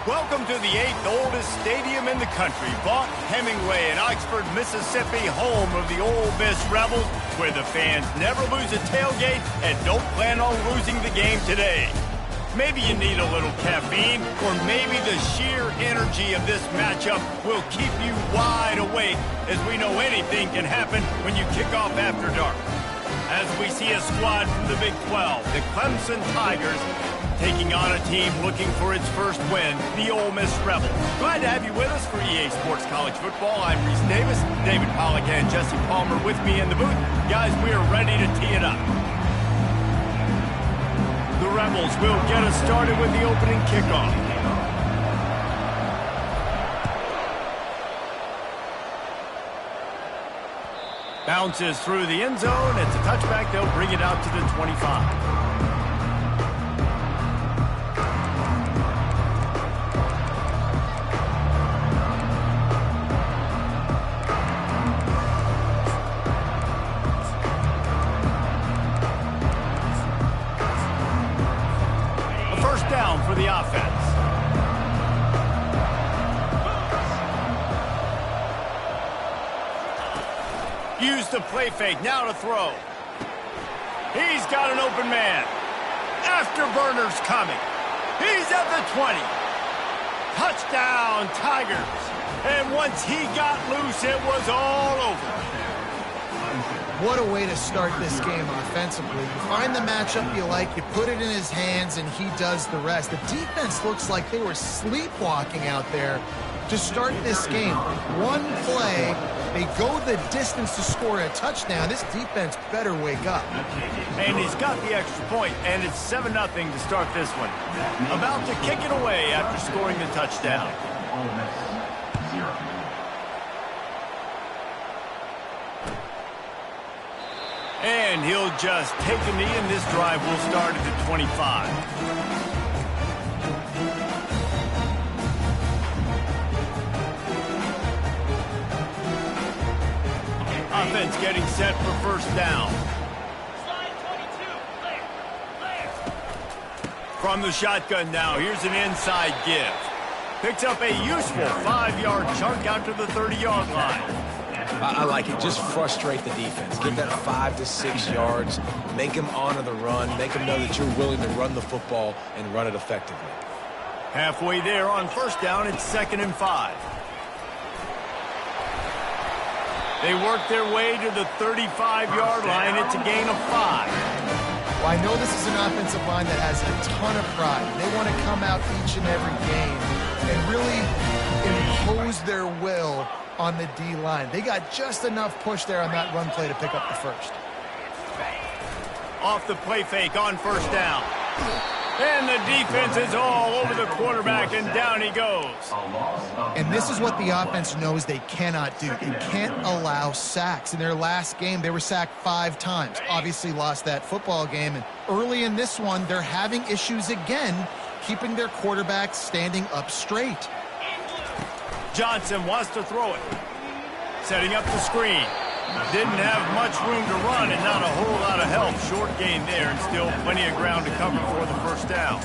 Welcome to the 8th oldest stadium in the country, Vaught Hemingway in Oxford, Mississippi, home of the Ole Miss Rebels, where the fans never lose a tailgate and don't plan on losing the game today. Maybe you need a little caffeine, or maybe the sheer energy of this matchup will keep you wide awake, as we know anything can happen when you kick off after dark. As we see a squad from the Big 12, the Clemson Tigers, taking on a team looking for its first win, the Ole Miss Rebels. Glad to have you with us for EA Sports College Football. I'm Reese Davis, David Pollack and Jesse Palmer with me in the booth. Guys, we are ready to tee it up. The Rebels will get us started with the opening kickoff. Bounces through the end zone. It's a touchback. They'll bring it out to the 25. For the offense. Use the play fake, now to throw. He's got an open man. Afterburner's coming. He's at the 20. Touchdown, Tigers. And once he got loose, it was all over. What a way to start this game offensively. You find the matchup you like, you put it in his hands, and he does the rest. The defense looks like they were sleepwalking out there to start this game. One play, they go the distance to score a touchdown. This defense better wake up. And he's got the extra point, and it's 7-0 to start this one. About to kick it away after scoring the touchdown. And he'll just take a knee, and this drive will start at the 25. Offense getting set for first down. From the shotgun now, here's an inside give. Picks up a useful 5-yard chunk out to the 30-yard line. I like it. Just frustrate the defense. Get that 5 to 6 yards. Make them honor the run. Make them know that you're willing to run the football and run it effectively. Halfway there on first down, it's 2nd and 5. They work their way to the 35-yard line. It's a gain of 5. Well, I know this is an offensive line that has a ton of pride. They want to come out each and every game and really impose their will on the D-line. They got just enough push there on that run play to pick up the first. Off the play fake on first down. And the defense is all over the quarterback, and down he goes. And this is what the offense knows they cannot do. They can't allow sacks. In their last game, they were sacked 5 times. Obviously lost that football game. And early in this one, they're having issues again keeping their quarterback standing up straight. Johnson wants to throw it. Setting up the screen. Didn't have much room to run and not a whole lot of help. Short gain there and still plenty of ground to cover for the first down.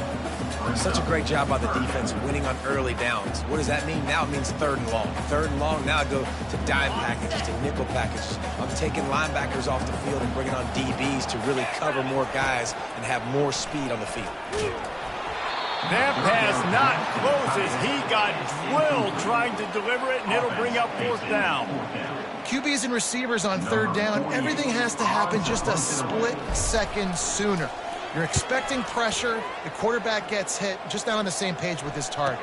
Such a great job by the defense winning on early downs. What does that mean? Now it means 3rd and long. 3rd and long, now I go to dime packages, to nickel packages. I'm taking linebackers off the field and bringing on DBs to really cover more guys and have more speed on the field. That pass not close as he got drilled trying to deliver it, and it'll bring up 4th down. QBs and receivers on 3rd down, everything has to happen just a split second sooner. You're expecting pressure, the quarterback gets hit, just not on the same page with his target.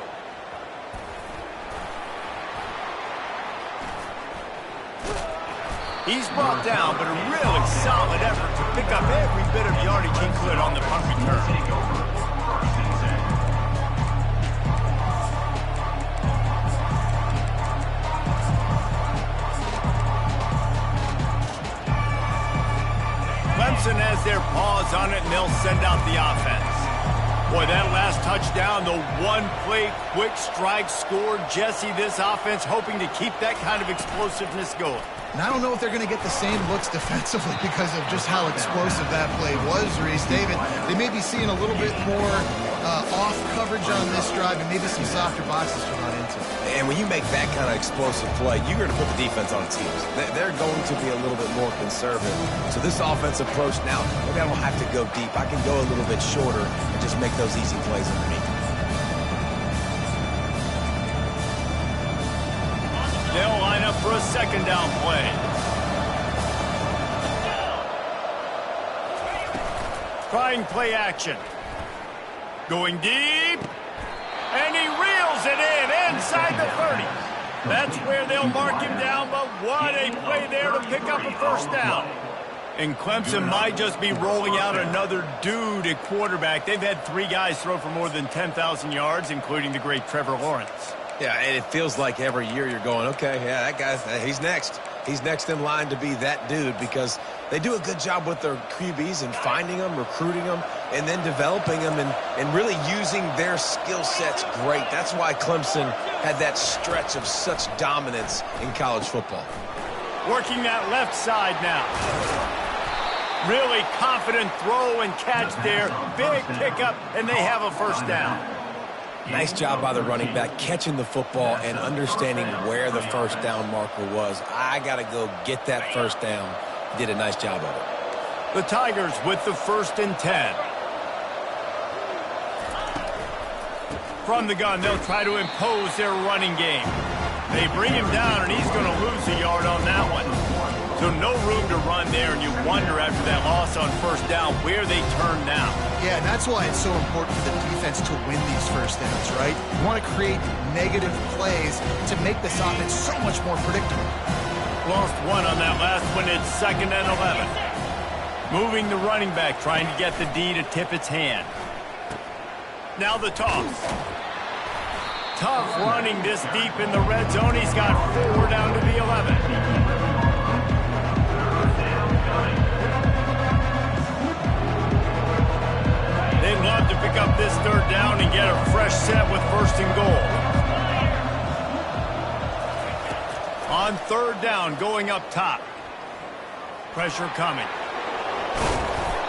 He's brought down, but a really solid effort to pick up every bit of yardage he could on the punt return. Clemson has their paws on it, and they'll send out the offense. Boy, that last touchdown, the one-play quick strike score. Jesse, this offense hoping to keep that kind of explosiveness going. And I don't know if they're going to get the same looks defensively because of just how explosive that play was, Reese. David, they may be seeing a little bit more off coverage on this drive and maybe some softer boxes to run into. And when you make that kind of explosive play, you're going to put the defense on its heels. They're going to be a little bit more conservative. So this offensive approach now, maybe I don't have to go deep. I can go a little bit shorter and just make those easy plays underneath. They'll line up for a second down play. Trying play action. Going deep. And he reels it in inside the 30. That's where they'll mark him down, but what a play there to pick up a first down. And Clemson might just be rolling out another dude at quarterback. They've had 3 guys throw for more than 10,000 yards, including the great Trevor Lawrence. Yeah, and it feels like every year you're going, okay, yeah, that guy, he's next. He's next in line to be that dude because they do a good job with their QBs and finding them, recruiting them, and then developing them and really using their skill sets great. That's why Clemson had that stretch of such dominance in college football. Working that left side now. Really confident throw and catch there. Big pickup, and they have a first down. Nice job by the running back catching the football and understanding where the first down marker was. I got to go get that first down. He did a nice job of it. The Tigers with the 1st and 10. From the gun, they'll try to impose their running game. They bring him down, and he's going to lose a yard on that one. So no room to run there, and you wonder after that loss on first down where they turn now. Yeah, and that's why it's so important for the defense to win these first downs, right? You want to create negative plays to make this offense so much more predictable. Lost 1 on that last one. It's 2nd and 11. Moving the running back, trying to get the D to tip its hand. Now the toss. Tough running this deep in the red zone. He's got 4 down to the 11. They'd love to pick up this 3rd down and get a fresh set with 1st and goal. On 3rd down, going up top. Pressure coming.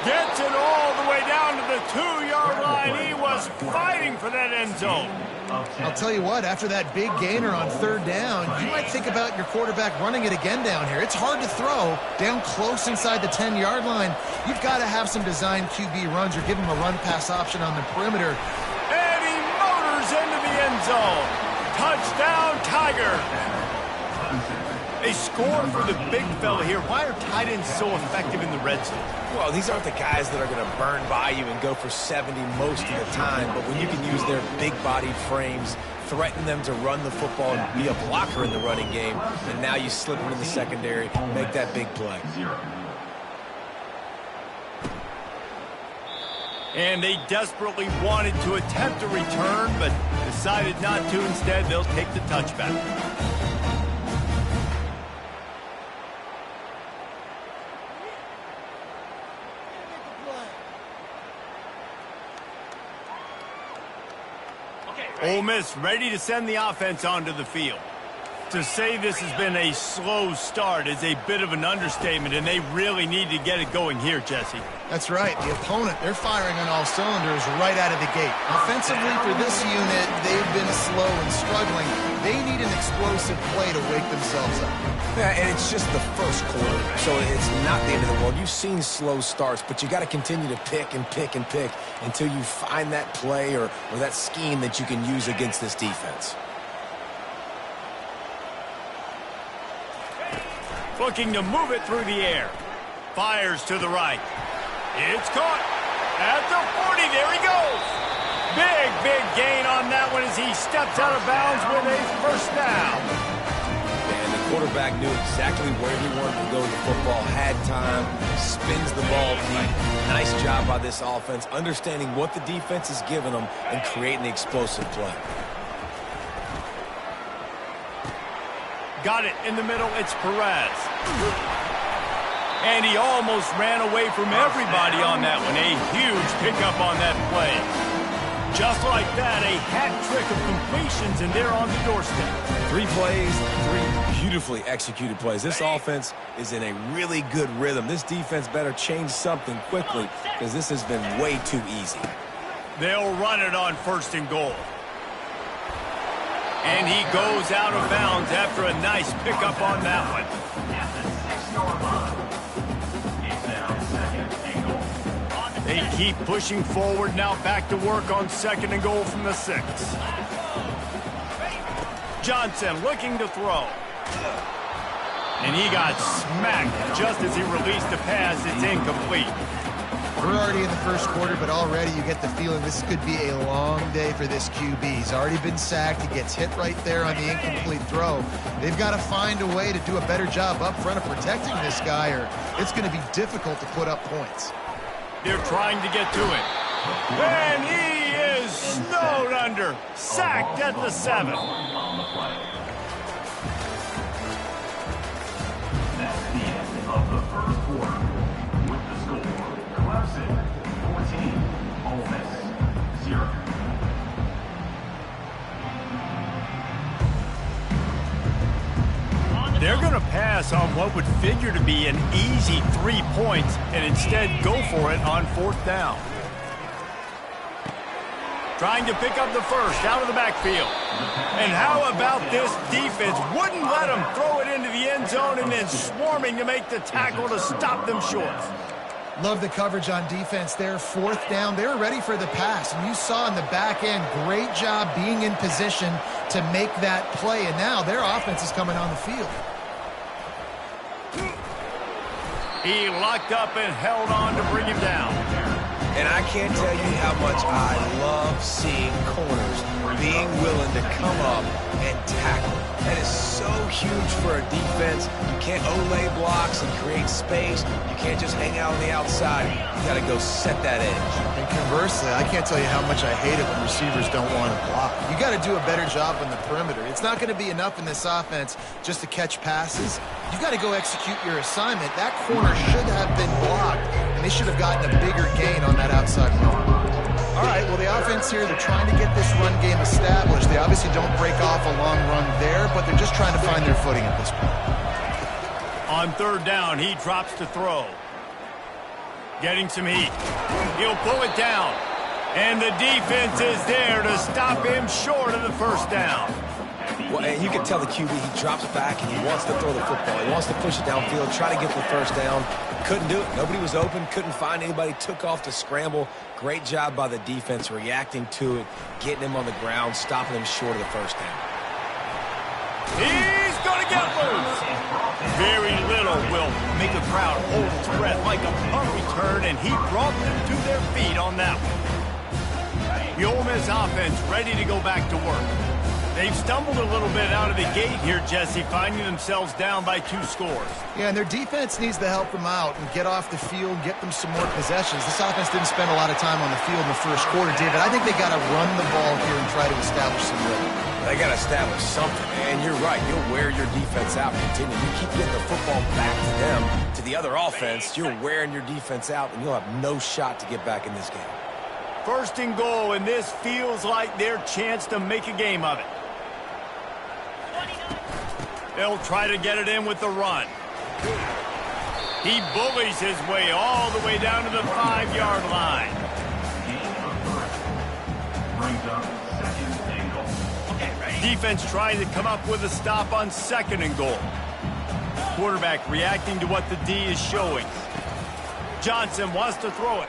Gets it all the way down to the 2-yard line. He was fighting for that end zone. I'll tell you what, after that big gainer on 3rd down, you might think about your quarterback running it again down here. It's hard to throw down close inside the 10-yard line. You've got to have some designed QB runs or give him a run-pass option on the perimeter. And he motors into the end zone. Touchdown, Tiger. They score for the big fella here. Why are tight ends so effective in the red zone? Well, these aren't the guys that are going to burn by you and go for 70 most of the time, but when you can use their big-bodied frames, threaten them to run the football and be a blocker in the running game, and now you slip them in the secondary, make that big play. And they desperately wanted to attempt a return, but decided not to. Instead, they'll take the touchback. Ole Miss ready to send the offense onto the field. To say this has been a slow start is a bit of an understatement, and they really need to get it going here, Jesse. That's right. The opponent, they're firing on all cylinders right out of the gate. Offensively, for this unit, they've been slow and struggling. They need an explosive play to wake themselves up. Yeah, and it's just the first quarter, so it's not the end of the world. You've seen slow starts, but you got to continue to pick and pick and pick until you find that play or that scheme that you can use against this defense. Looking to move it through the air. Fires to the right. It's caught at the 40. There he goes. Big gain on that one as he steps out of bounds with a first down. And the quarterback knew exactly where he wanted to go with the football, had time, spins the ball deep. Nice job by this offense, understanding what the defense is giving them and creating the explosive play. Got it in the middle. It's Perez. And he almost ran away from everybody on that one. A huge pickup on that play. Just like that, a hat trick of completions, and they're on the doorstep. 3 plays, 3 beautifully executed plays. This offense is in a really good rhythm. This defense better change something quickly because this has been way too easy. They'll run it on 1st and goal. And he goes out of bounds after a nice pickup on that one. They keep pushing forward, now back to work on 2nd and goal from the 6. Johnson looking to throw. And he got smacked just as he released the pass. It's incomplete. We're already in the 1st quarter, but already you get the feeling this could be a long day for this QB. He's already been sacked. He gets hit right there on the incomplete throw. They've got to find a way to do a better job up front of protecting this guy, or it's going to be difficult to put up points. They're trying to get to it. And he is snowed under. Sacked at the 7. That's the end of the 1st quarter. With the score, Clemson 14, Ole Miss 0. They're going to pass on what would figure to be an easy 3 points and instead go for it on 4th down. Trying to pick up the 1st out of the backfield. And how about this defense? Wouldn't let them throw it into the end zone and then swarming to make the tackle to stop them short. Love the coverage on defense there. 4th down, they were ready for the pass. And you saw in the back end, great job being in position to make that play. And now their offense is coming on the field. He locked up and held on to bring him down. And I can't tell you how much I love seeing corners being willing to come up and tackle. That is so huge for a defense. You can't olay blocks and create space. You can't just hang out on the outside. You got to go set that edge. And conversely, I can't tell you how much I hate it when receivers don't want to block. You got to do a better job on the perimeter. It's not going to be enough in this offense just to catch passes. You got to go execute your assignment. That corner should have been blocked, and they should have gotten a bigger gain on that outside run. All right, well, the offense here, they're trying to get this run game established. They obviously don't break off a long run there, but they're just trying to find their footing at this point. On 3rd down, he drops to throw. Getting some heat. He'll pull it down. And the defense is there to stop him short of the 1st down. Well, and you can tell the QB, he drops back and he wants to throw the football. He wants to push it downfield, try to get the 1st down. Couldn't do it. Nobody was open, couldn't find anybody, took off to scramble. Great job by the defense reacting to it, getting him on the ground, stopping him short of the 1st down. He's going to get loose. Very little will make a crowd hold its breath like a punt return, and he brought them to their feet on that one. The Ole Miss offense ready to go back to work. They've stumbled a little bit out of the gate here, Jesse, finding themselves down by 2 scores. Yeah, and their defense needs to help them out and get off the field, get them some more possessions. This offense didn't spend a lot of time on the field in the 1st quarter, David. I think they got to run the ball here and try to establish some rhythm. They got to establish something, and you're right. You'll wear your defense out. Continue. You keep getting the football back to them, to the other offense, you're wearing your defense out, and you'll have no shot to get back in this game. 1st and goal, and this feels like their chance to make a game of it. They'll try to get it in with the run. He bullies his way all the way down to the 5-yard line. Defense trying to come up with a stop on 2nd and goal. Quarterback reacting to what the D is showing. Johnson wants to throw it.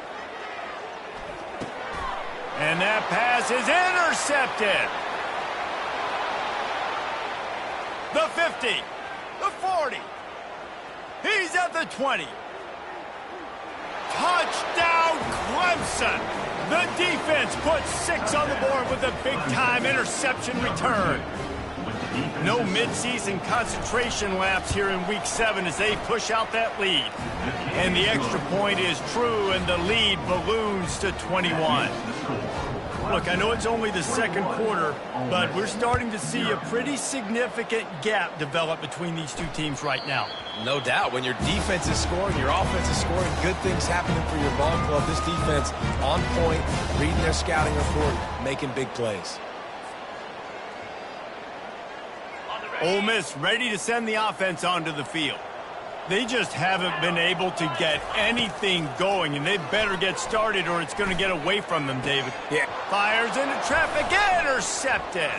And that pass is intercepted. The 50, the 40, he's at the 20. Touchdown, Clemson. The defense puts 6 on the board with a big-time interception return. No midseason concentration lapse here in Week 7 as they push out that lead. And the extra point is true, and the lead balloons to 21. Look, I know it's only the second quarter, but we're starting to see a pretty significant gap develop between these two teams right now. No doubt. When your defense is scoring, your offense is scoring, good things happening for your ball club. This defense on point, reading their scouting report, making big plays. Ole Miss ready to send the offense onto the field. They just haven't been able to get anything going, and they better get started or it's going to get away from them, David. Yeah. Fires into traffic, intercepted.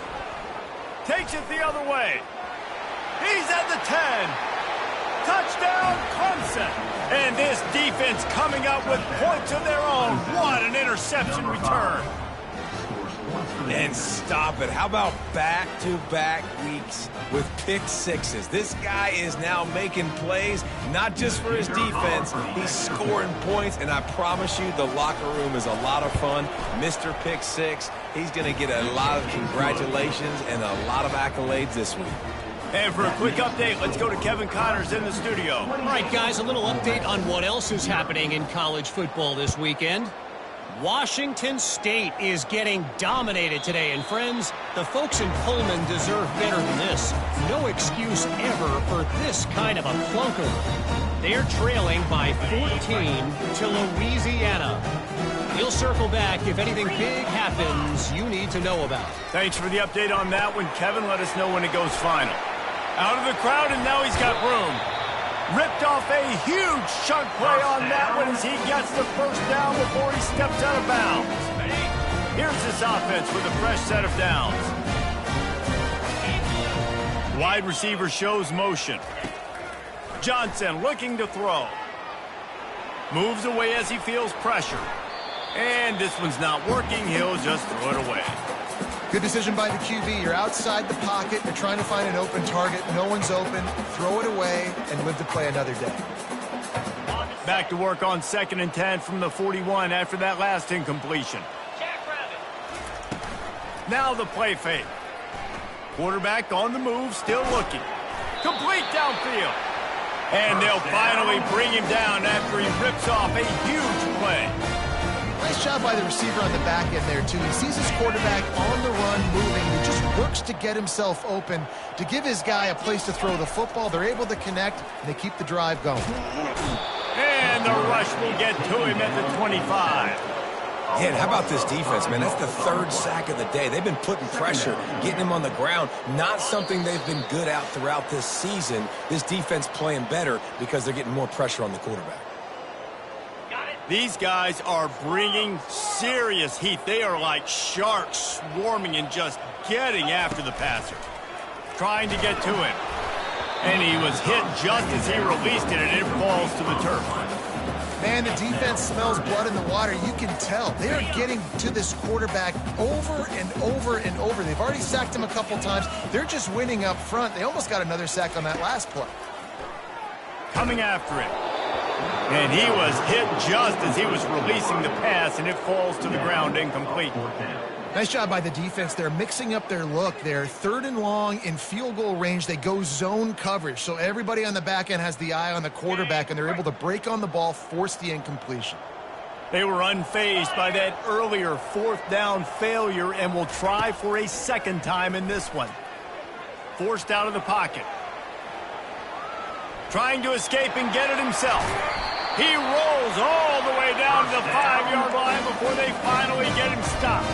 Takes it the other way. He's at the 10. Touchdown, Clemson. And this defense coming up with points of their own. What an interception return. And stop it. How about back-to-back weeks with pick sixes? This guy is now making plays, not just for his defense. He's scoring points, and I promise you the locker room is a lot of fun. Mr. Pick Six, he's going to get a lot of congratulations and a lot of accolades this week. And for a quick update, let's go to Kevin Connors in the studio. All right, guys, a little update on what else is happening in college football this weekend. Washington State is getting dominated today, and friends, the folks in Pullman deserve better than this. No excuse ever for this kind of a clunker. They're trailing by 14 to Louisiana. We'll circle back if anything big happens you need to know about. Thanks for the update on that one, Kevin. Let us know when it goes final. Out of the crowd, and now he's got room. Ripped off a huge chunk play on that one as he gets the first down before he steps out of bounds. Here's this offense with a fresh set of downs. Wide receiver shows motion. Johnson looking to throw. Moves away as he feels pressure. And this one's not working. He'll just throw it away. Good decision by the QB. You're outside the pocket. You're trying to find an open target. No one's open. Throw it away and live to play another day. Back to work on 2nd and 10 from the 41 after that last incompletion. Now the play fake. Quarterback on the move, still looking. Complete downfield. And they'll finally bring him down after he rips off a huge play. Nice job by the receiver on the back end there, too. He sees his quarterback on the run moving. He just works to get himself open, to give his guy a place to throw the football. They're able to connect, and they keep the drive going. And the rush will get to him at the 25. Yeah, and how about this defense, man? That's the third sack of the day. They've been putting pressure, getting him on the ground. Not something they've been good at throughout this season. This defense playing better because they're getting more pressure on the quarterback. These guys are bringing serious heat. They are like sharks swarming and just getting after the passer. Trying to get to him. And he was hit just as he released it, and it falls to the turf. Man, the defense smells blood in the water. You can tell. They are getting to this quarterback over and over and over. They've already sacked him a couple times. They're just winning up front. They almost got another sack on that last play. Coming after him. And he was hit just as he was releasing the pass, and it falls to the ground incomplete. Nice job by the defense. They're mixing up their look. They're 3rd and long in field goal range. They go zone coverage, so everybody on the back end has the eye on the quarterback, and they're able to break on the ball, force the incompletion. They were unfazed by that earlier 4th down failure and will try for a second time in this one. Forced out of the pocket. Trying to escape and get it himself. He rolls all the way down to the 5-yard line before they finally get him stopped.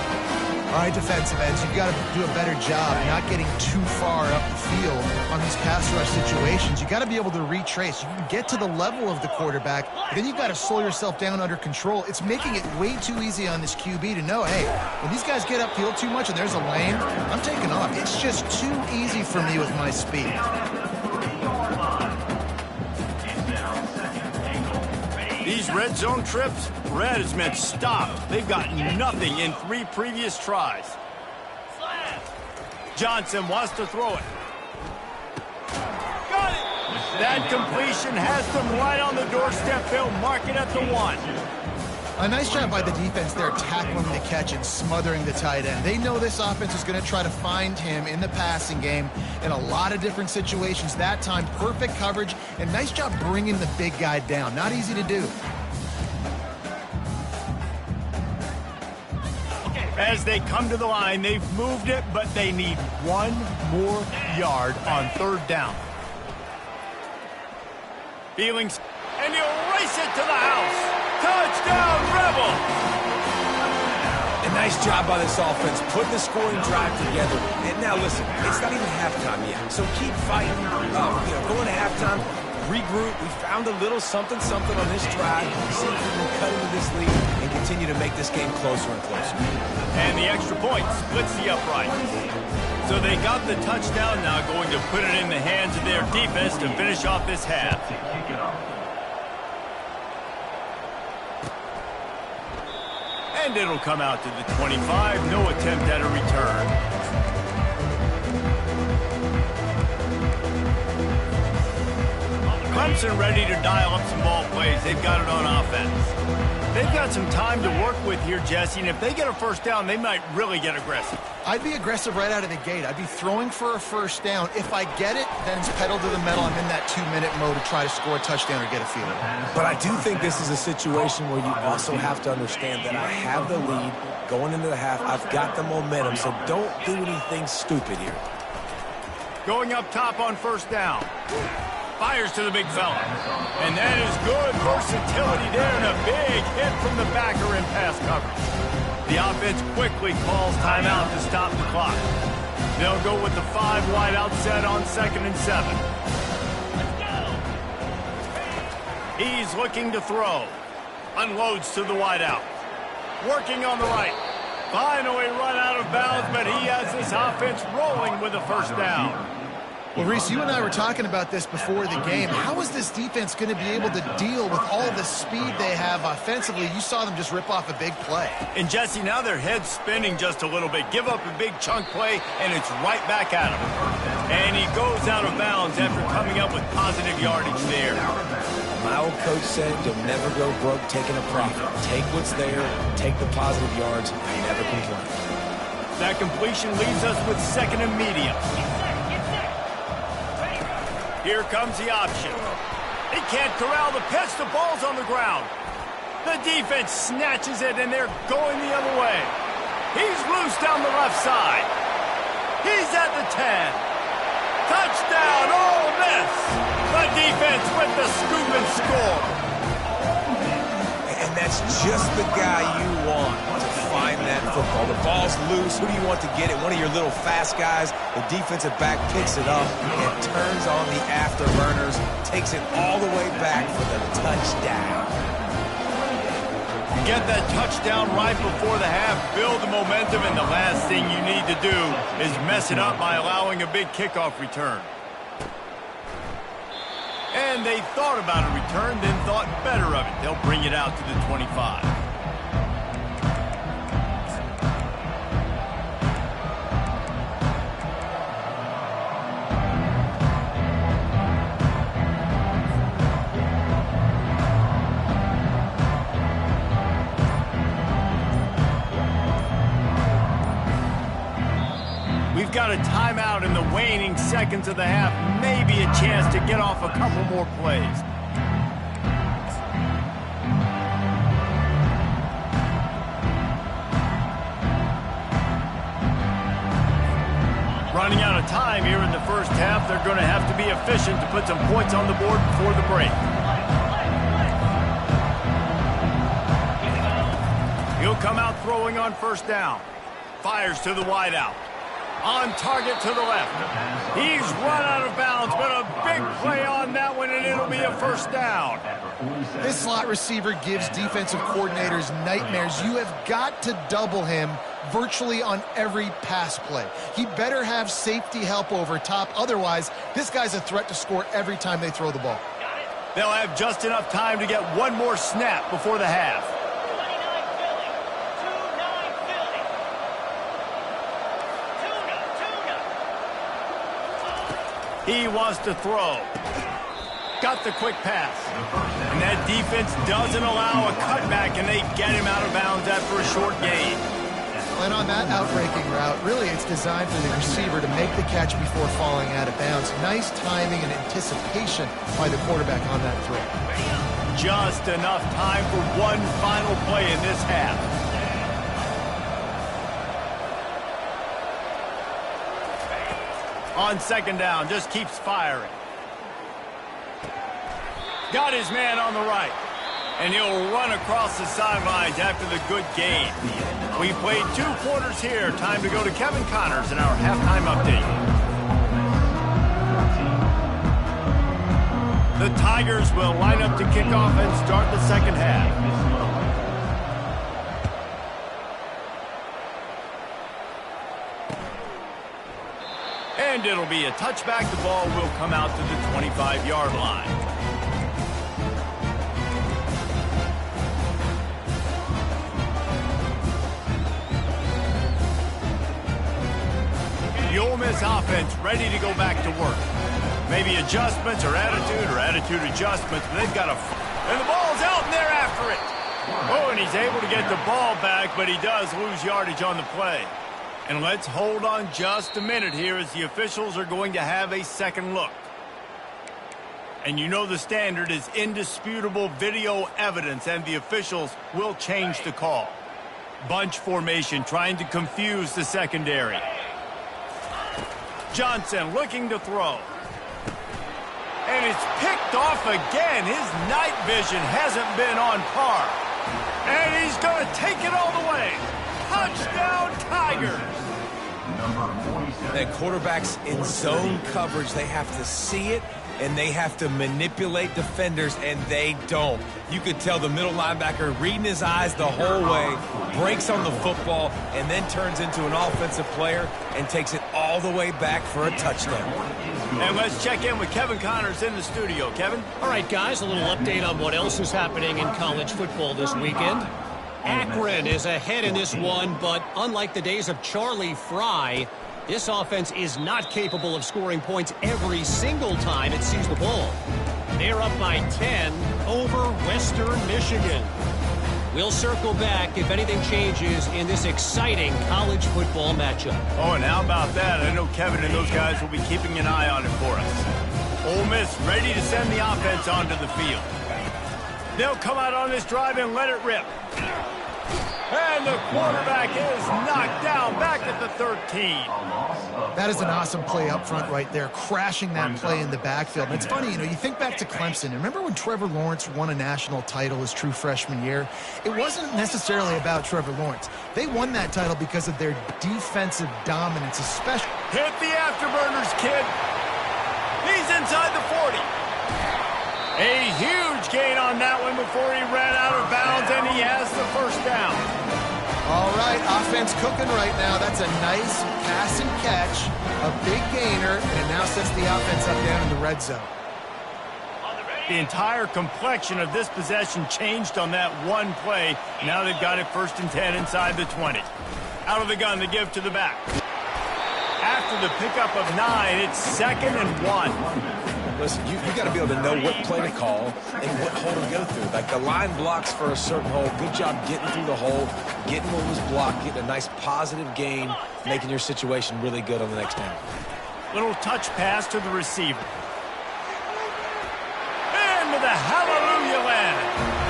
All right, defensive ends, you've got to do a better job not getting too far up the field on these pass rush situations. You've got to be able to retrace. You can get to the level of the quarterback, but then you've got to slow yourself down under control. It's making it way too easy on this QB to know, hey, when these guys get upfield too much and there's a lane, I'm taking off. It's just too easy for me with my speed. These red zone trips, red has meant stop. They've got nothing in 3 previous tries. Johnson wants to throw it. Got it! That completion has them right on the doorstep. They'll mark it at the 1. A nice job by the defense there, tackling the catch and smothering the tight end. They know this offense is going to try to find him in the passing game in a lot of different situations. That time, perfect coverage, and nice job bringing the big guy down. Not easy to do. As they come to the line, they've moved it, but they need one more yard on third down. Feelings, and he'll race it to the house. Touchdown, Rebels! A nice job by this offense, putting the scoring drive together. And now listen, it's not even halftime yet, so keep fighting. Going to halftime, regroup. We found a little something on this drive. See if we can cut into this lead and continue to make this game closer and closer. And the extra point splits the upright. So they got the touchdown, now going to put it in the hands of their defense to finish off this half. And it'll come out to the 25. No attempt at a return. Clemson ready to dial up some ball plays. They've got it on offense. They've got some time to work with here, Jesse, and if they get a first down, they might really get aggressive. I'd be aggressive right out of the gate. I'd be throwing for a first down. If I get it, then it's pedal to the metal. I'm in that 2-minute mode to try to score a touchdown or get a field goal. But I do think this is a situation where you also have to understand that I have the lead going into the half. I've got the momentum, so don't do anything stupid here. Going up top on first down. Fires to the big fella. And that is good versatility there and a big hit from the backer in pass coverage. The offense quickly calls timeout to stop the clock. They'll go with the 5 wide out set on 2nd and 7. He's looking to throw. Unloads to the wide out. Working on the right. Finally run out of bounds, but he has this offense rolling with a first down. Well, Reese, you and I were talking about this before the game. How is this defense going to be able to deal with all the speed they have offensively? You saw them just rip off a big play. And, Jesse, now their head's spinning just a little bit. Give up a big chunk play, and it's right back at him. And he goes out of bounds after coming up with positive yardage there. My old coach said you'll never go broke taking a profit. Take what's there, take the positive yards, and never complain. That completion leaves us with 2nd and medium. Here comes the option. He can't corral the pitch. The ball's on the ground. The defense snatches it, and they're going the other way. He's loose down the left side. He's at the 10. Touchdown, Ole Miss. The defense with the scoop and score. And that's just the guy you want to find that football. The ball's loose. Who do you want to get it? One of your little fast guys. The defensive back picks it up and turns on the afterburners, takes it all the way back for the touchdown. Get that touchdown right before the half, build the momentum, and the last thing you need to do is mess it up by allowing a big kickoff return. And they thought about a return, then thought better of it. They'll bring it out to the 25. We've got a timeout in the waning seconds of the half. Maybe a chance to get off a couple more plays. Running out of time here in the first half. They're going to have to be efficient to put some points on the board before the break. He'll come out throwing on first down. Fires to the wide out. On target to the left. He's run out of bounds, but a big play on that one, and it'll be a first down. This slot receiver gives defensive coordinators nightmares. You have got to double him virtually on every pass play. He better have safety help over top. Otherwise, this guy's a threat to score every time they throw the ball. They'll have just enough time to get one more snap before the half. He wants to throw. Got the quick pass. And that defense doesn't allow a cutback, and they get him out of bounds after a short gain. And on that outbreaking route, really it's designed for the receiver to make the catch before falling out of bounds. Nice timing and anticipation by the quarterback on that throw. Just enough time for one final play in this half. On second down, just keeps firing. Got his man on the right. And he'll run across the sidelines after the good gain. We played 2 quarters here. Time to go to Kevin Connors in our halftime update. The Tigers will line up to kick off and start the second half. And it'll be a touchback. The ball will come out to the 25-yard line. The Ole Miss offense ready to go back to work. Maybe adjustments or attitude adjustments, but they've got a... And the ball's out and they're after it. Oh, and he's able to get the ball back, but he does lose yardage on the play. And let's hold on just a minute here as the officials are going to have a second look. And you know the standard is indisputable video evidence, and the officials will change the call. Bunch formation trying to confuse the secondary. Johnson looking to throw. And it's picked off again. His night vision hasn't been on par. And he's going to take it all the way. Touchdown, Tigers. And quarterbacks in zone coverage, they have to see it, and they have to manipulate defenders, and they don't. You could tell the middle linebacker reading his eyes the whole way, breaks on the football, and then turns into an offensive player and takes it all the way back for a touchdown. And let's check in with Kevin Connors in the studio. Kevin? All right, guys, a little update on what else is happening in college football this weekend. Akron is ahead in this one, but unlike the days of Charlie Fry, this offense is not capable of scoring points every single time it sees the ball. They're up by 10 over Western Michigan. We'll circle back if anything changes in this exciting college football matchup. Oh, and how about that? I know Kevin and those guys will be keeping an eye on it for us. Ole Miss ready to send the offense onto the field. They'll come out on this drive and let it rip. And the quarterback is knocked down back at the 13. That is an awesome play up front right there, crashing that play in the backfield. And it's funny, you think back to Clemson. Remember when Trevor Lawrence won a national title his true freshman year? It wasn't necessarily about Trevor Lawrence. They won that title because of their defensive dominance, especially. Hit the afterburners, kid. He's inside the 40. A huge gain on that one before he ran out of bounds, and he has the first down. All right, offense cooking right now. That's a nice pass and catch, a big gainer, and it now sets the offense up down in the red zone. The entire complexion of this possession changed on that one play. Now they've got it 1st and 10 inside the 20. Out of the gun, they give to the back. After the pickup of 9, it's 2nd and 1. Listen, you got to be able to know what play to call and what hole to go through. Like the line blocks for a certain hole. Good job getting through the hole, getting what was blocked, getting a nice positive gain, making your situation really good on the next down. Little touch pass to the receiver. And with a hallelujah land.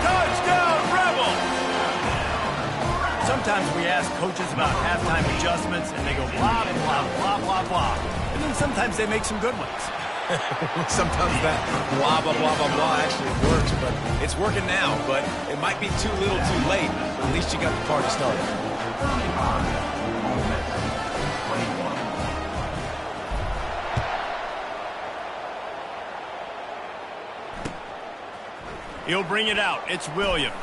Touchdown, Rebels! Sometimes we ask coaches about halftime adjustments, and they go blah, blah, blah, blah, blah. And then sometimes they make some good ones. Sometimes that blah, blah, blah, blah, blah actually works, but it's working now. But it might be too little too late, but at least you got the party started. He'll bring it out. It's Williams.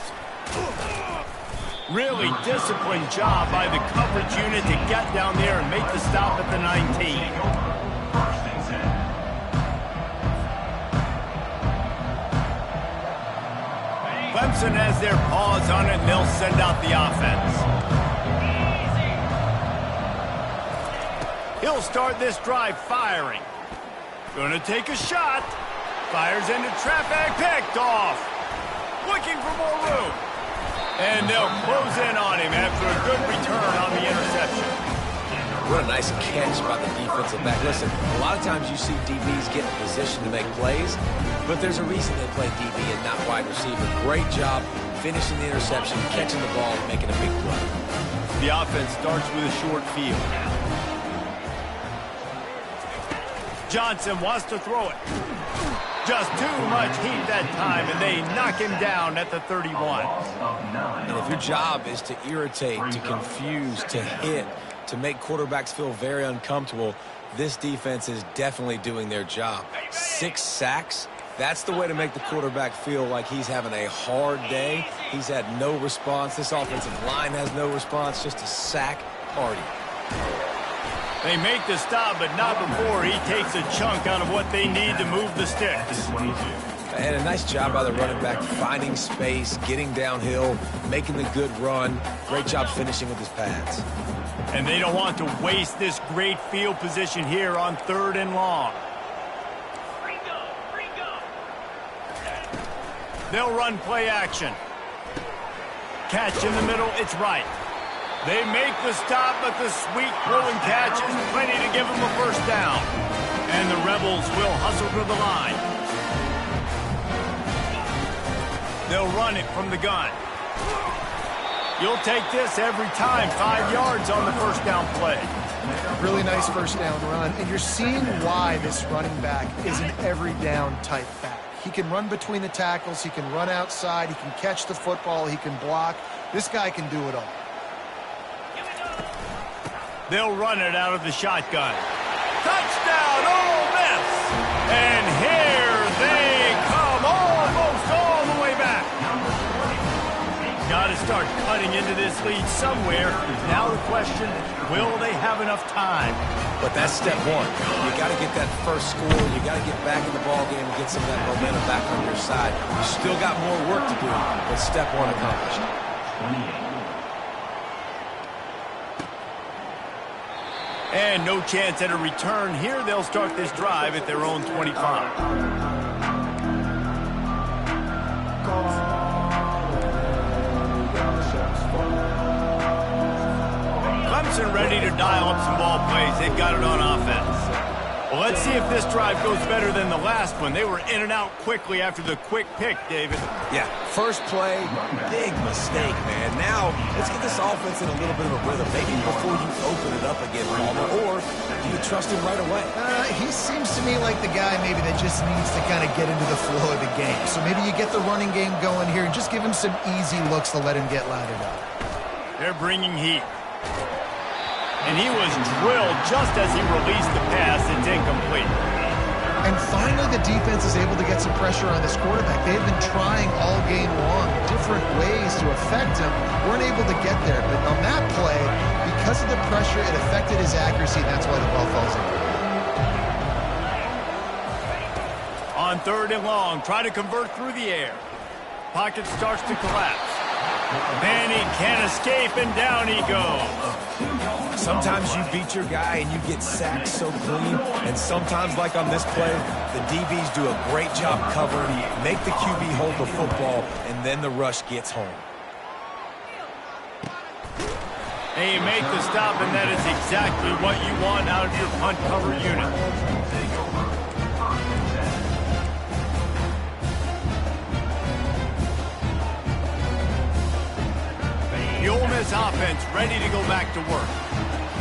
Really disciplined job by the coverage unit to get down there and make the stop at the 19. Clemson has their paws on it, and they'll send out the offense. He'll start this drive firing. Gonna take a shot. Fires into traffic, picked off. Looking for more room. And they'll close in on him after a good return on the interception. What a nice catch by the defensive back. Listen, a lot of times you see DBs get in position to make plays, but there's a reason they play DB and not wide receiver. Great job finishing the interception, catching the ball, and making a big play. The offense starts with a short field. Johnson wants to throw it. Just too much heat that time, and they knock him down at the 31. And if your job is to irritate, to confuse, to hit, to make quarterbacks feel very uncomfortable, this defense is definitely doing their job. 6 sacks, that's the way to make the quarterback feel like he's having a hard day. He's had no response. This offensive line has no response, just a sack party. They make the stop, but not before he takes a chunk out of what they need to move the sticks. And a nice job by the running back, finding space, getting downhill, making the good run. Great job finishing with his pads. And they don't want to waste this great field position here on 3rd and long. They'll run play action. Catch in the middle, it's right. They make the stop, but the sweet throwing catch is plenty to give them a first down. And the Rebels will hustle to the line. They'll run it from the gun. You'll take this every time. 5 yards on the first down play. Really nice first down run, and you're seeing why this running back is an every down type back. He can run between the tackles, he can run outside, he can catch the football, he can block. This guy can do it all. They'll run it out of the shotgun. Touchdown, Ole Miss! And here they come, almost all the way back. Got to start cutting into this lead somewhere. Now the question, will they have enough time? But that's step one. You got to get that first score. You got to get back in the ball game and get some of that momentum back on your side. You still got more work to do, but step one accomplished. 28. And no chance at a return here. They'll start this drive at their own 25. Clemson ready to dial up some ball plays. They've got it on offense. Well, let's see if this drive goes better than the last one. They were in and out quickly after the quick pick, David. Yeah, first play, big mistake, man. Now, let's get this offense in a little bit of a rhythm. Maybe before you open it up again, Palmer, or do you trust him right away? He seems to me like the guy maybe that just needs to kind of get into the flow of the game. So maybe you get the running game going here and just give him some easy looks to let him get lathered up. They're bringing heat. And he was drilled just as he released the pass. It's incomplete. And finally, the defense is able to get some pressure on this quarterback. They've been trying all game long different ways to affect him. Weren't able to get there. But on that play, because of the pressure, it affected his accuracy. That's why the ball falls in. On 3rd and long, try to convert through the air. Pocket starts to collapse. Manning can't escape, and down he goes. Sometimes you beat your guy and you get sacked so clean, and sometimes, like on this play, the DBs do a great job covering, make the QB hold the football, and then the rush gets home. And you make the stop, and that is exactly what you want out of your punt cover unit. The Ole Miss offense ready to go back to work.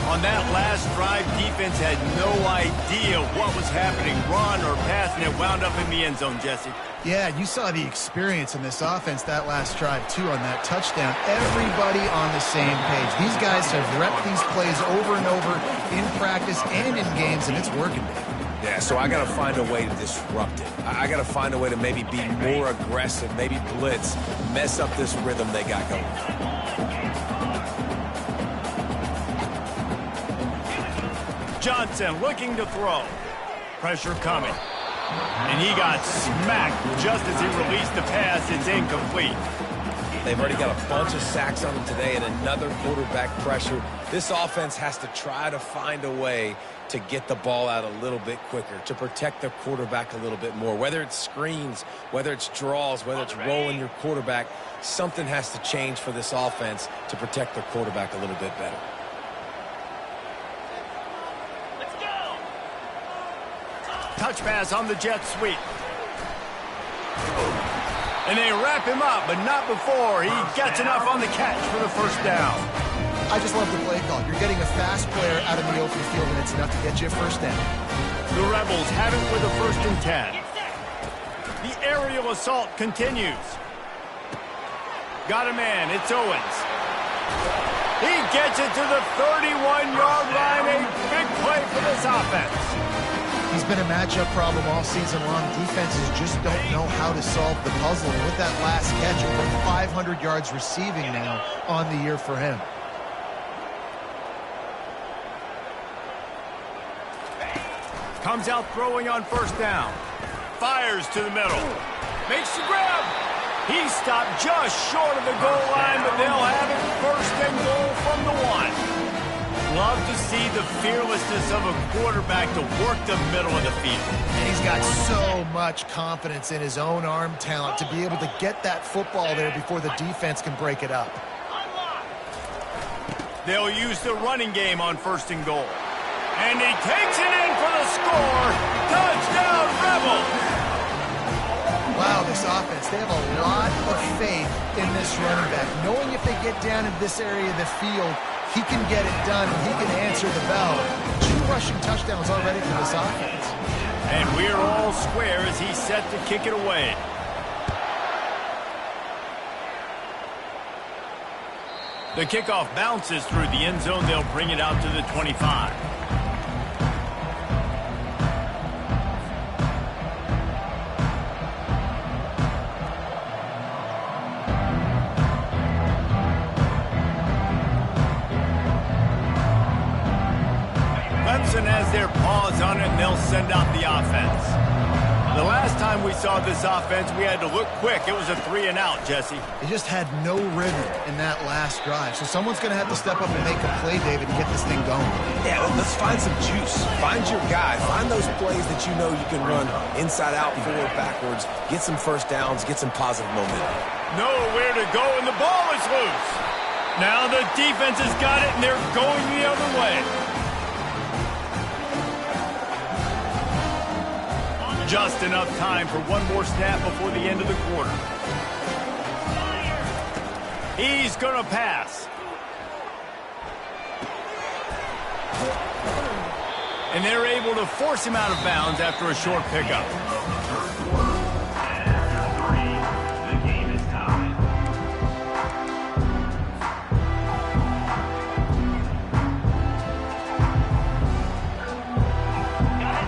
On that last drive, defense had no idea what was happening, run or pass, and it wound up in the end zone, Jesse. Yeah, you saw the experience in this offense that last drive, too, on that touchdown. Everybody on the same page. These guys have repped these plays over and over in practice and in games, and it's working. Yeah, so I got to find a way to disrupt it. I got to find a way to maybe be more aggressive, maybe blitz, mess up this rhythm they got going. Johnson looking to throw. Pressure coming. And he got smacked just as he released the pass. It's incomplete. They've already got a bunch of sacks on them today and another quarterback pressure. This offense has to try to find a way to get the ball out a little bit quicker, to protect their quarterback a little bit more. Whether it's screens, whether it's draws, whether it's rolling your quarterback, something has to change for this offense to protect their quarterback a little bit better. Touch pass on the jet sweep. And they wrap him up, but not before he gets enough on the catch for the first down. I just love the play call. You're getting a fast player out in the open field, and it's enough to get you a first down. The Rebels have it with a 1st and 10. The aerial assault continues. Got a man. It's Owens. He gets it to the 31-yard line. A big play for this offense. He's been a matchup problem all season long. Defenses just don't know how to solve the puzzle. And with that last catch, over 500 yards receiving now on the year for him. Comes out throwing on 1st down. Fires to the middle. Makes the grab. He stopped just short of the goal line, but they'll have it 1st and goal from the 1. Love to see the fearlessness of a quarterback to work the middle of the field. And he's got so much confidence in his own arm talent to be able to get that football there before the defense can break it up. They'll use the running game on 1st and goal. And he takes it in for the score. Touchdown, Rebels! Wow, this offense, they have a lot of faith in this running back. Knowing if they get down in this area of the field, he can get it done, and he can answer the bell. 2 rushing touchdowns already for this offense. And we're all square as he's set to kick it away. The kickoff bounces through the end zone. They'll bring it out to the 25. Has their paws on it, and they'll send out the offense. The last time we saw this offense, we had to look quick. It was a 3 and out, Jesse. They just had no rhythm in that last drive. So someone's going to have to step up and make a play, David, and get this thing going. Yeah, let's find some juice. Find your guy. Find those plays that you know you can run inside out, forward, backwards. Get some first downs. Get some positive momentum. Nowhere to go, and the ball is loose. Now the defense has got it, and they're going the other way. Just enough time for one more snap before the end of the quarter. He's going to pass. And they're able to force him out of bounds after a short pickup. The game is tied.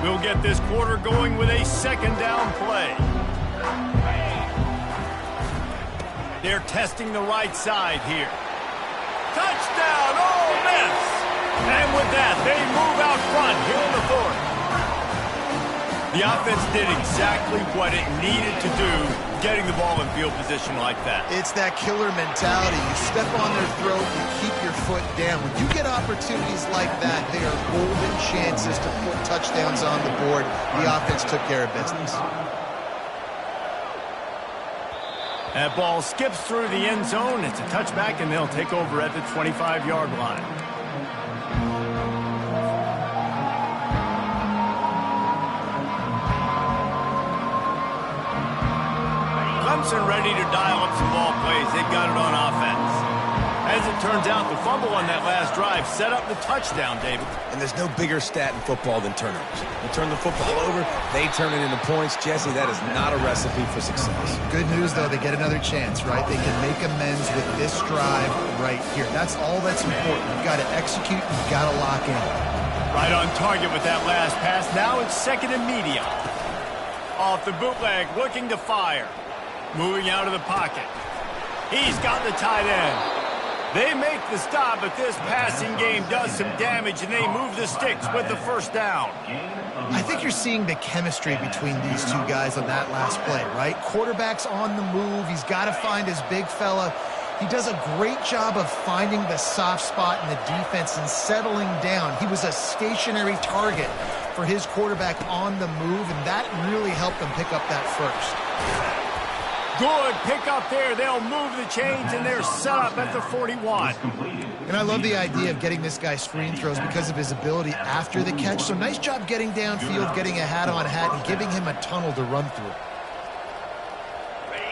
We'll get this quarter going with a 2nd down play. They're testing the right side here. Touchdown, Ole Miss! And with that, they move out front here in the 4th. The offense did exactly what it needed to do, getting the ball in field position like that. It's that killer mentality. You step on their throat, you keep your foot down. When you get opportunities like that, they are golden chances to put touchdowns on the board. The offense took care of business. That ball skips through the end zone. It's a touchback, and they'll take over at the 25-yard line. Clemson ready to dial up some ball plays. They've got it on offense. As it turns out, the fumble on that last drive set up the touchdown, David. And there's no bigger stat in football than turnovers. You turn the football over, they turn it into points. Jesse, that is not a recipe for success. Good news, though, they get another chance, right? They can make amends with this drive right here. That's all that's important. You've got to execute, you've got to lock in. Right on target with that last pass. Now it's 2nd and medium. Off the bootleg, looking to fire. Moving out of the pocket. He's got the tight end. They make the stop, but this passing game does some damage, and they move the sticks with the 1st down. I think you're seeing the chemistry between these two guys on that last play, right? Quarterback's on the move. He's got to find his big fella. He does a great job of finding the soft spot in the defense and settling down. He was a stationary target for his quarterback on the move, and that really helped them pick up that first. Good pick up there. They'll move the chains, and they're set up at the 41. And I love the idea of getting this guy screen throws because of his ability after the catch. So nice job getting downfield, getting a hat-on hat, and giving him a tunnel to run through.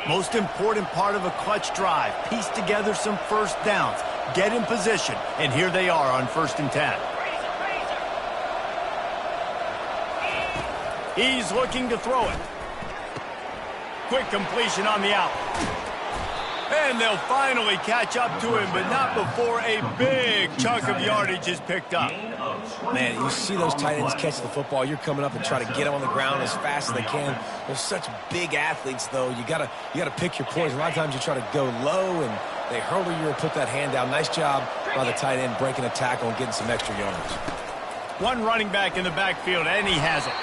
Most important part of a clutch drive. Piece together some first downs. Get in position. And here they are on 1st and 10. He's looking to throw it. Quick completion on the out. And they'll finally catch up to him, but not before a big chunk of yardage is picked up. Man, you see those tight ends catch the football. You're coming up and try to get them on the ground as fast as they can. They're such big athletes, though. You gotta pick your poison. A lot of times you try to go low, and they hurdle you or put that hand down. Nice job by the tight end breaking a tackle and getting some extra yards. One running back in the backfield, and he has it.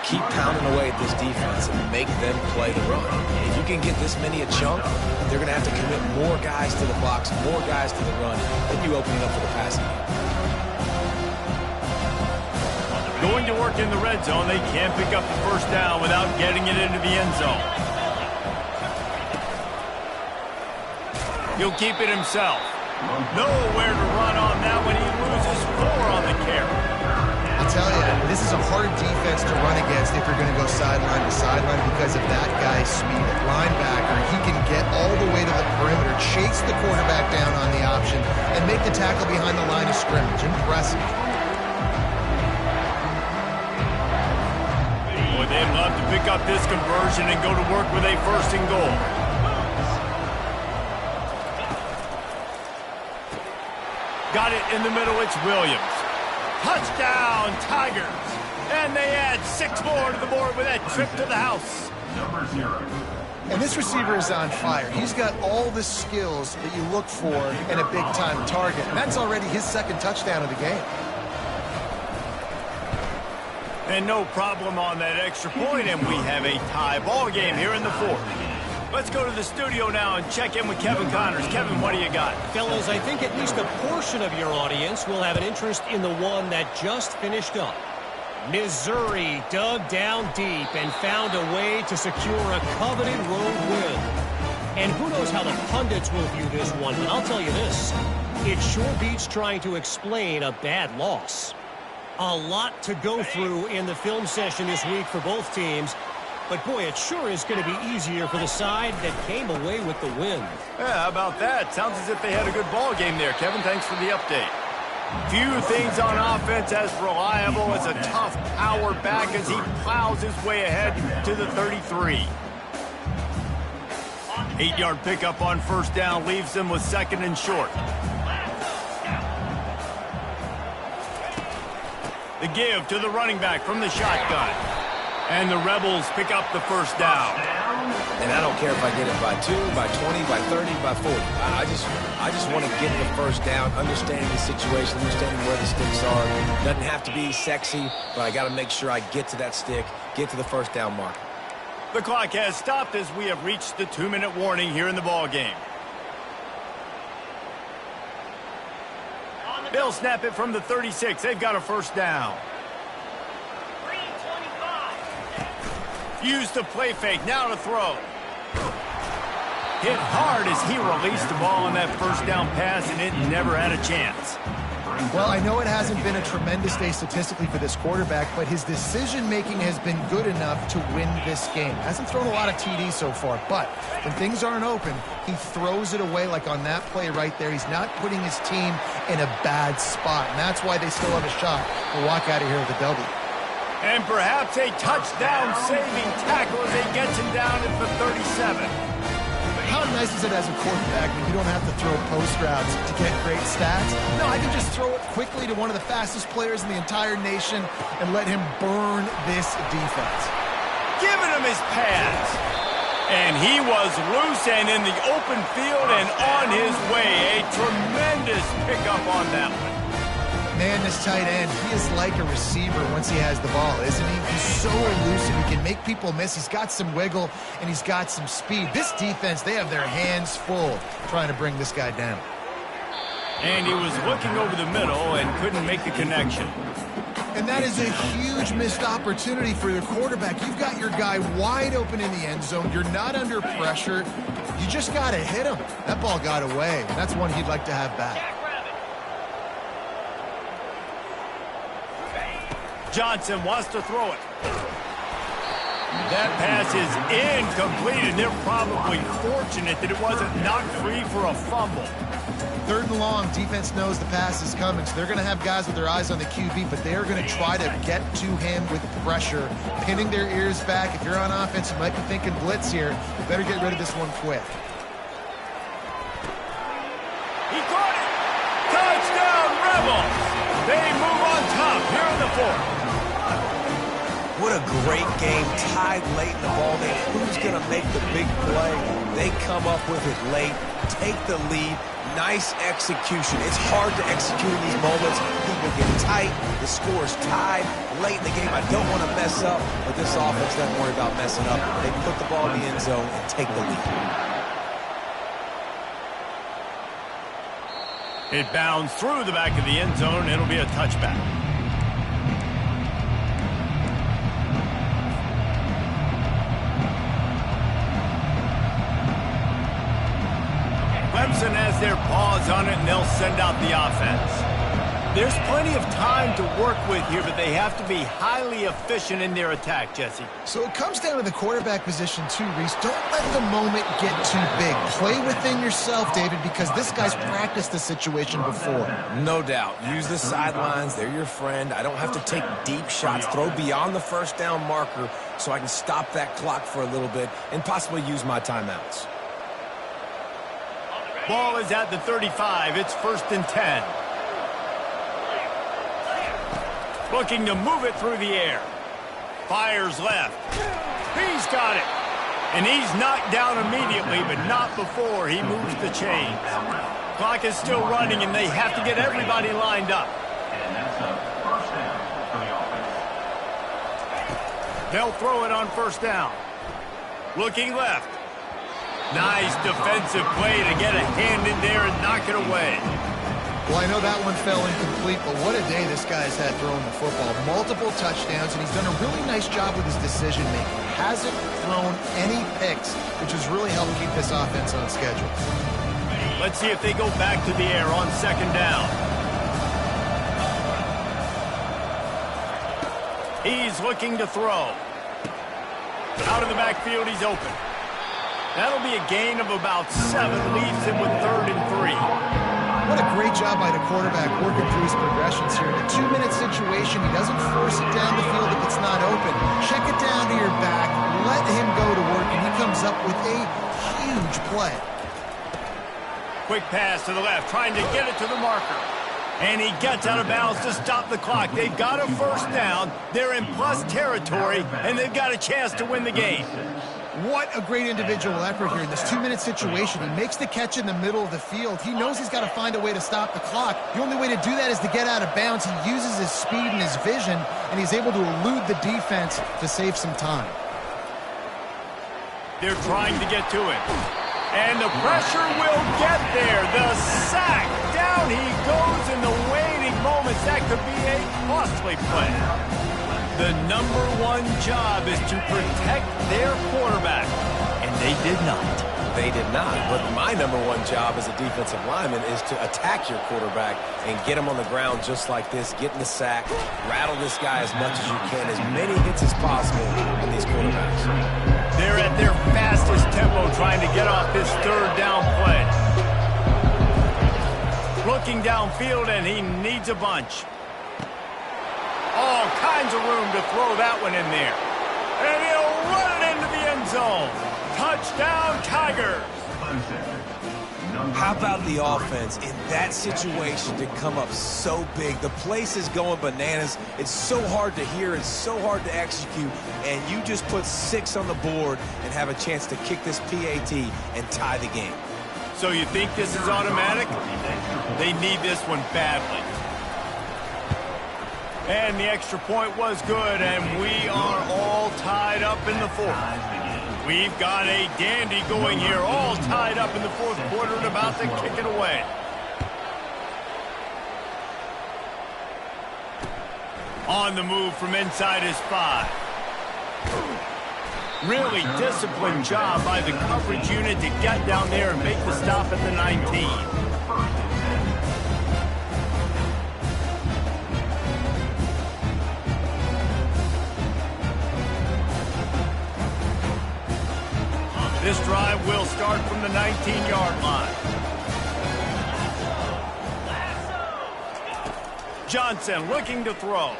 Keep pounding away at this defense and make them play the run. If you can get this many a chunk, they're going to have to commit more guys to the box, more guys to the run, then you open it up for the passing game. Going to work in the red zone, they can't pick up the first down without getting it into the end zone. He'll keep it himself. Nowhere to run on that when he loses 4 on the carry. I'll tell you, this is a hard defense to run against if you're going to go sideline to sideline because of that guy's speed at linebacker. He can get all the way to the perimeter, chase the quarterback down on the option, and make the tackle behind the line of scrimmage. Impressive. Boy, they'd love to pick up this conversion and go to work with a 1st and goal. Got it in the middle, it's Williams. Touchdown, Tigers. And they add 6 more to the board with that trip to the house. Number 0. And this receiver is on fire. He's got all the skills that you look for in a big-time target. And that's already his 2nd touchdown of the game. And no problem on that extra point, and we have a tie ball game here in the 4th. Let's go to the studio now and check in with Kevin Connors. Kevin, what do you got? Fellas, I think at least a portion of your audience will have an interest in the one that just finished up. Missouri dug down deep and found a way to secure a coveted road win. And who knows how the pundits will view this one, but I'll tell you this. It sure beats trying to explain a bad loss. A lot to go through in the film session this week for both teams. But, boy, it sure is going to be easier for the side that came away with the win. Yeah, how about that? Sounds as if they had a good ball game there. Kevin, thanks for the update. Few things on offense as reliable as a tough power back as he plows his way ahead to the 33. 8-yard pickup on 1st down leaves them with 2nd and short. The give to the running back from the shotgun. And the Rebels pick up the 1st down. And I don't care if I get it by 2, by 20, by 30, by 40. I just want to get the 1st down, understanding the situation, understanding where the sticks are. Doesn't have to be sexy, but I got to make sure I get to that stick, get to the 1st down mark. The clock has stopped as we have reached the 2-minute warning here in the ball game. They'll snap it from the 36. They've got a 1st down. Use the play fake, now to throw. Hit hard as he released the ball on that 1st down pass, and it never had a chance. Well, I know it hasn't been a tremendous day statistically for this quarterback, but his decision-making has been good enough to win this game. Hasn't thrown a lot of TDs so far, but when things aren't open, he throws it away like on that play right there. He's not putting his team in a bad spot, and that's why they still have a shot to walk out of here with a W. And perhaps a touchdown-saving tackle as he gets him down at the 37. How nice is it as a quarterback when you don't have to throw post routes to get great stats? No, I can just throw it quickly to one of the fastest players in the entire nation and let him burn this defense. Giving him his pass. And he was loose and in the open field and on his way. A tremendous pickup on that one. Man, this tight end, he is like a receiver once he has the ball, isn't he? He's so elusive. He can make people miss. He's got some wiggle, and he's got some speed. This defense, they have their hands full trying to bring this guy down. And he was looking over the middle and couldn't make the connection. And that is a huge missed opportunity for the quarterback. You've got your guy wide open in the end zone. You're not under pressure. You just got to hit him. That ball got away. That's one he'd like to have back. Johnson wants to throw it. That pass is incomplete, and they're probably fortunate that it wasn't knocked free for a fumble. 3rd and long, defense knows the pass is coming, so they're going to have guys with their eyes on the QB, but they're going to try to get to him with pressure, pinning their ears back. If you're on offense, you might be thinking blitz here. You better get rid of this one quick. He caught it! Touchdown, Rebels! They move on top here in the 4th. What a great game, tied late in the ball game. Who's going to make the big play? They come up with it late, take the lead. Nice execution. It's hard to execute in these moments. People get tight. The score is tied late in the game. I don't want to mess up, but this offense doesn't worry about messing up. They put the ball in the end zone and take the lead. It bounds through the back of the end zone. It'll be a touchback. Clemson has their paws on it, and they'll send out the offense. There's plenty of time to work with here, but they have to be highly efficient in their attack, Jesse. So it comes down to the quarterback position too, Reese. Don't let the moment get too big. Play within yourself, David, because this guy's practiced the situation before. No doubt. Use the sidelines. They're your friend. I don't have to take deep shots. Throw beyond the 1st down marker so I can stop that clock for a little bit and possibly use my timeouts. Ball is at the 35. It's 1st and 10. Looking to move it through the air. Fires left. He's got it. And he's knocked down immediately, but not before he moves the chains. Clock is still running, and they have to get everybody lined up. And that's a 1st down for the offense. They'll throw it on 1st down. Looking left. Nice defensive play to get a hand in there and knock it away. Well, I know that one fell incomplete, but what a day this guy's had throwing the football. Multiple touchdowns, and he's done a really nice job with his decision-making. Hasn't thrown any picks, which has really helped keep this offense on schedule. Let's see if they go back to the air on 2nd down. He's looking to throw. Out of the backfield, he's open. That'll be a gain of about 7, leaves him with 3rd and 3. What a great job by the quarterback working through his progressions here. In a 2-minute situation, he doesn't force it down the field if it's not open. Check it down to your back, let him go to work, and he comes up with a huge play. Quick pass to the left, trying to get it to the marker. And he gets out of bounds to stop the clock. They've got a 1st down. They're in plus territory, and they've got a chance to win the game. What a great individual effort here in this 2-minute situation. He makes the catch in the middle of the field. He knows he's got to find a way to stop the clock. The only way to do that is to get out of bounds. He uses his speed and his vision, and he's able to elude the defense to save some time. They're trying to get to it. And the pressure will get there. The sack. Down he goes in the waiting moments. That could be a costly play. The #1 job is to protect their quarterback, and they did not. They did not, but my #1 job as a defensive lineman is to attack your quarterback and get him on the ground just like this, get in the sack, rattle this guy as much as you can, as many hits as possible on these quarterbacks. They're at their fastest tempo trying to get off this 3rd down play. Looking downfield, and he needs a bunch. All kinds of room to throw that one in there. And he'll run it into the end zone. Touchdown, Tigers. How about the offense in that situation to come up so big? The place is going bananas. It's so hard to hear. It's so hard to execute. And you just put 6 on the board and have a chance to kick this PAT and tie the game. So you think this is automatic? They need this one badly. And the extra point was good, and we are all tied up in the 4th. We've got a dandy going here, all tied up in the 4th quarter and about to kick it away. On the move from inside his 5. Really disciplined job by the coverage unit to get down there and make the stop at the 19. drive will start from the 19-yard line. Johnson looking to throw.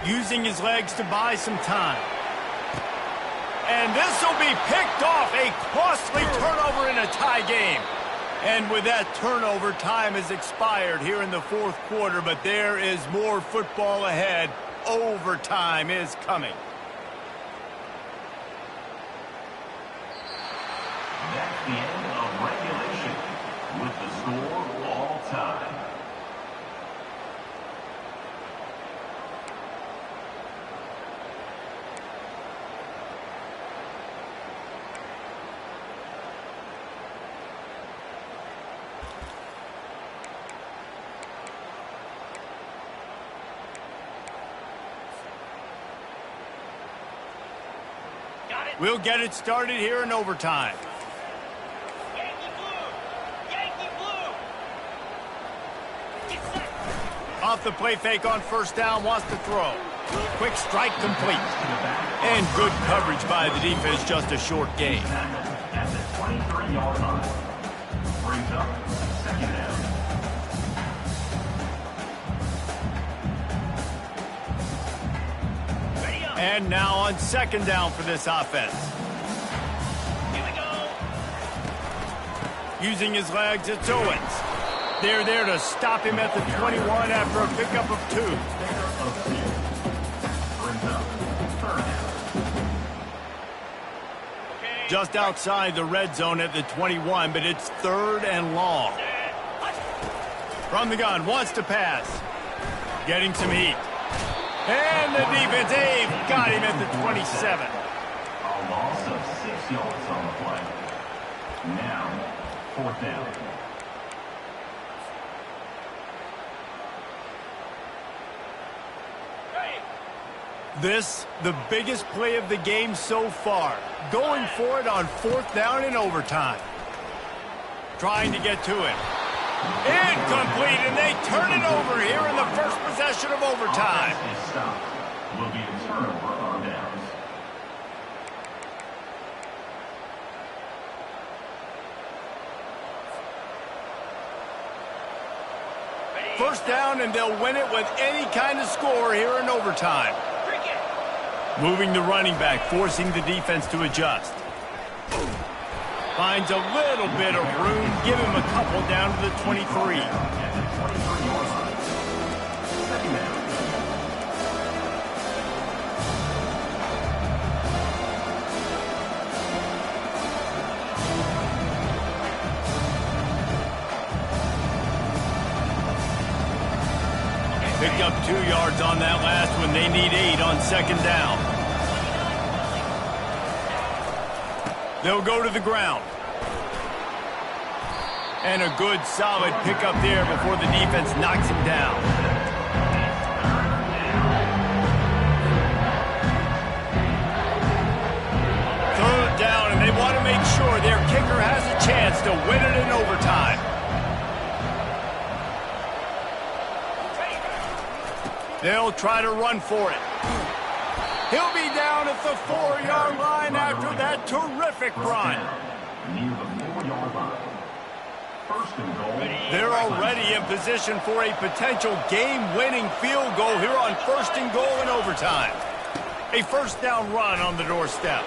Using his legs to buy some time. And this will be picked off. A costly turnover in a tie game. And with that turnover, time has expired here in the fourth quarter, but there is more football ahead. Overtime is coming. That's the end of regulation with the score all time. We'll get it started here in overtime. Yankee blue! Yankee blue! Get set! Off the play fake on first down, wants to throw. Quick strike complete. And good coverage by the defense, just a short gain. At the 23-yard line. Brings up second down. And now on second down for this offense. Here we go! Using his legs, it's Owens. They're there to stop him at the 21 after a pickup of 2. Brings up third down. Just outside the red zone at the 21, but it's third and long. From the gun, wants to pass. Getting some heat. And the defense, they've got him at the 27. A loss of 6 yards on the play. Now, fourth down. This, the biggest play of the game so far. Going for it on fourth down in overtime. Trying to get to it. Incomplete, and they turn it over here in the first possession of overtime. Offense is stopped. Will be a turnover on downs. First down, and they'll win it with any kind of score here in overtime. Moving the running back, forcing the defense to adjust. Finds a little bit of room. Give him a couple down to the 23. At the 23-yard line. Second down. Picked up 2 yards on that last one. They need 8 on second down. They'll go to the ground. And a good, solid pickup there before the defense knocks him down. Third down, and they want to make sure their kicker has a chance to win it in overtime. They'll try to run for it. He'll be down at the 4-yard line after that terrific run. Near the 4-yard line. First and goal. They're already in position for a potential game-winning field goal here on first and goal in overtime. A first down run on the doorstep.